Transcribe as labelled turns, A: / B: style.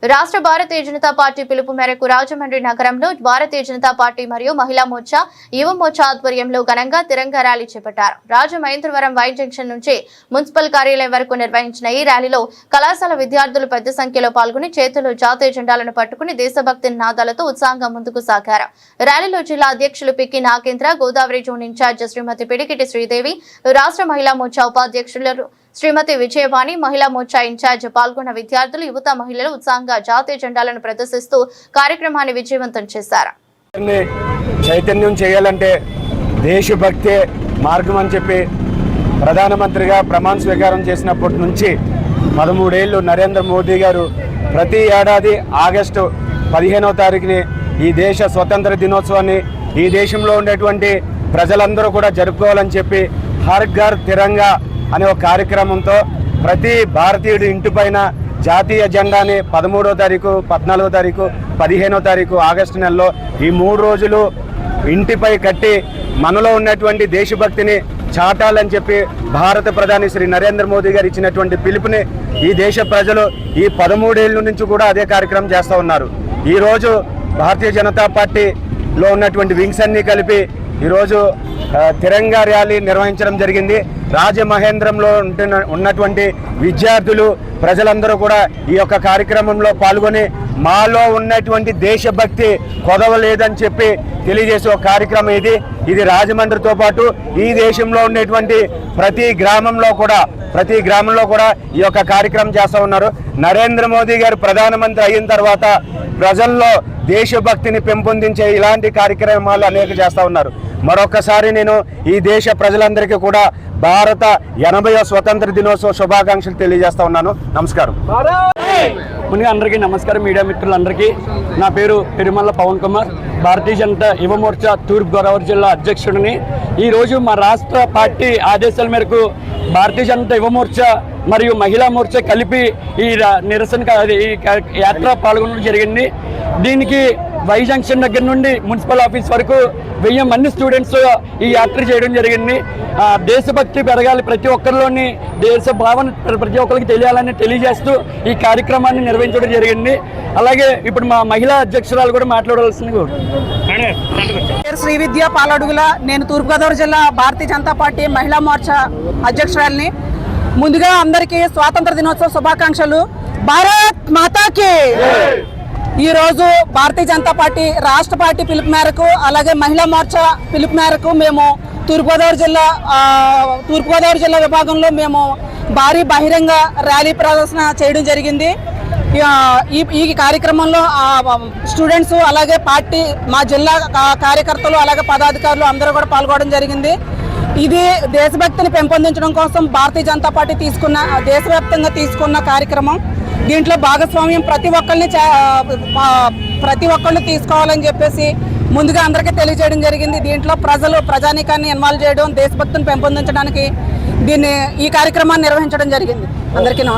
A: రాష్ట్ర భారతీయ జనతా పార్టీ పిలుపు మేరకు రాజమండ్రి నగరంలో భారతీయ జనతా పార్టీ మరియు మహిళా మోర్చా యువ మోర్చా ఆధ్వర్యంలో ఘనంగా తిరంగా ర్యాలీ చేపట్టారు. రాజమహేంద్రవరం వై జంక్షన్ నుంచి మున్సిపల్ కార్యాలయం వరకు నిర్వహించిన ఈ ర్యాలీలో కళాశాల విద్యార్థులు పెద్ద సంఖ్యలో పాల్గొని చేతుల్లో జాతీయ జెండాలను పట్టుకుని దేశభక్తి నినాదాలతో ఉత్సాహంగా ముందుకు సాగారు. ర్యాలీలో జిల్లా అధ్యక్షులు పిక్కి నాగేంద్ర, గోదావరి జోన్ ఇన్ఛార్జ్ శ్రీమతి పిడికిటి శ్రీదేవి, రాష్ట్ర మహిళా మోర్చా ఉపాధ్యక్షులు శ్రీమతి విజయవాణి, మహిళా మోర్చా ఇన్ఛార్జ్ పాల్గొన్న విద్యార్థులు, యువత, మహిళలు ఉత్సాహంగా జాతీయ జెండాలను ప్రదర్శిస్తూ కార్యక్రమాన్ని విజయవంతం చేశారు.
B: చైతన్యం చేయాలంటే దేశభక్తి మార్గం అని చెప్పి ప్రధానమంత్రిగా ప్రమాణ స్వీకారం చేసినప్పటి నుంచి 13 ఏళ్లు నరేంద్ర మోదీ గారు ప్రతి ఏడాది ఆగస్టు 15వ తారీఖుని ఈ దేశ స్వతంత్ర దినోత్సవాన్ని ఈ దేశంలో ఉండేటువంటి ప్రజలందరూ కూడా జరుపుకోవాలని చెప్పి హర్ ఘర్ తిరంగా అనే ఒక కార్యక్రమంతో ప్రతి భారతీయుడి ఇంటిపైన జాతీయ జెండాని 13వ తారీఖు, 14వ తారీఖు, 15వ తారీఖు ఆగస్టు నెలలో ఈ 3 రోజులు ఇంటిపై కట్టి మనలో ఉన్నటువంటి దేశభక్తిని చాటాలని చెప్పి భారత ప్రధాని శ్రీ నరేంద్ర మోదీ గారు ఇచ్చినటువంటి పిలుపుని ఈ దేశ ప్రజలు ఈ 13 ఏళ్ళ నుంచి కూడా అదే కార్యక్రమం చేస్తూ ఉన్నారు. ఈరోజు భారతీయ జనతా పార్టీలో ఉన్నటువంటి వింగ్స్ అన్నీ కలిపి ఈరోజు తిరంగా ర్యాలీ నిర్వహించడం జరిగింది. రాజమహేంద్రంలో ఉన్నటువంటి విద్యార్థులు, ప్రజలందరూ కూడా ఈ యొక్క కార్యక్రమంలో పాల్గొని మాలో ఉన్నటువంటి దేశభక్తి కొదవలేదని చెప్పి తెలియజేసే ఒక కార్యక్రమం ఇది రాజమండ్రితో పాటు ఈ దేశంలో ఉండేటువంటి ప్రతి గ్రామంలో కూడా ఈ యొక్క కార్యక్రమం చేస్తూ ఉన్నారు. నరేంద్ర మోదీ గారు ప్రధానమంత్రి అయిన తర్వాత ప్రజల్లో దేశభక్తిని పెంపొందించే ఇలాంటి కార్యక్రమాలు అనేక చేస్తూ ఉన్నారు. మరొకసారి నేను ఈ దేశ ప్రజలందరికీ కూడా భారత 80వ స్వతంత్ర దినోత్సవ శుభాకాంక్షలు తెలియజేస్తా ఉన్నాను. నమస్కారం.
C: ముందుగా అందరికీ నమస్కారం. మీడియా మిత్రులందరికీ నా పేరు పెరుమల్ల పవన్ కుమార్, భారతీయ జనతా యువ మోర్చా తూర్పుగోదావరి జిల్లా అధ్యక్షుడిని. ఈరోజు మా రాష్ట్ర పార్టీ ఆదేశాల మేరకు భారతీయ జనతా యువ మోర్చా మరియు మహిళా మోర్చా కలిపి ఈ నిరసన ఈ యాత్ర పాల్గొనడం జరిగింది. దీనికి వై జంక్షన్ దగ్గర నుండి మున్సిపల్ ఆఫీస్ వరకు 1000 మంది స్టూడెంట్స్ ఈ యాత్ర చేయడం జరిగింది. దేశభక్తి పెరగాలి, ప్రతి ఒక్కరిలోని దేశ భావన ప్రతి ఒక్కరికి తెలియజేస్తూ ఈ కార్యక్రమాన్ని నిర్వహించడం జరిగింది. అలాగే ఇప్పుడు మా మహిళా అధ్యక్షురాలు కూడా మాట్లాడవలసింది.
D: శ్రీ విద్యా పాలడుగుల, నేను తూర్పుగోదావరి జిల్లా భారతీయ జనతా పార్టీ మహిళా మోర్చా అధ్యక్షురాలిని. ముందుగా అందరికీ స్వాతంత్ర దినోత్సవ శుభాకాంక్షలు. భారత్ మాతాకి. ఈరోజు భారతీయ జనతా పార్టీ రాష్ట్ర పార్టీ పిలుపు మేరకు, అలాగే మహిళా మోర్చా పిలుపు మేరకు మేము తూర్పుగోదావరి జిల్లా విభాగంలో మేము భారీ బహిరంగ ర్యాలీ ప్రదర్శన చేయడం జరిగింది. ఈ కార్యక్రమంలో స్టూడెంట్స్, అలాగే పార్టీ మా జిల్లా కార్యకర్తలు, అలాగే పదాధికారులు అందరూ కూడా పాల్గొనడం జరిగింది. ఇది దేశభక్తిని పెంపొందించడం కోసం భారతీయ జనతా పార్టీ దేశవ్యాప్తంగా తీసుకున్న కార్యక్రమం. దీంట్లో భాగస్వామ్యం ప్రతి ఒక్కళ్ళు తీసుకోవాలని చెప్పేసి ముందుగా అందరికీ తెలియజేయడం జరిగింది. దీంట్లో ప్రజానీకాన్ని ఇన్వాల్వ్ చేయడం, దేశభక్తిని పెంపొందించడానికి ఈ కార్యక్రమాన్ని నిర్వహించడం జరిగింది. అందరికీ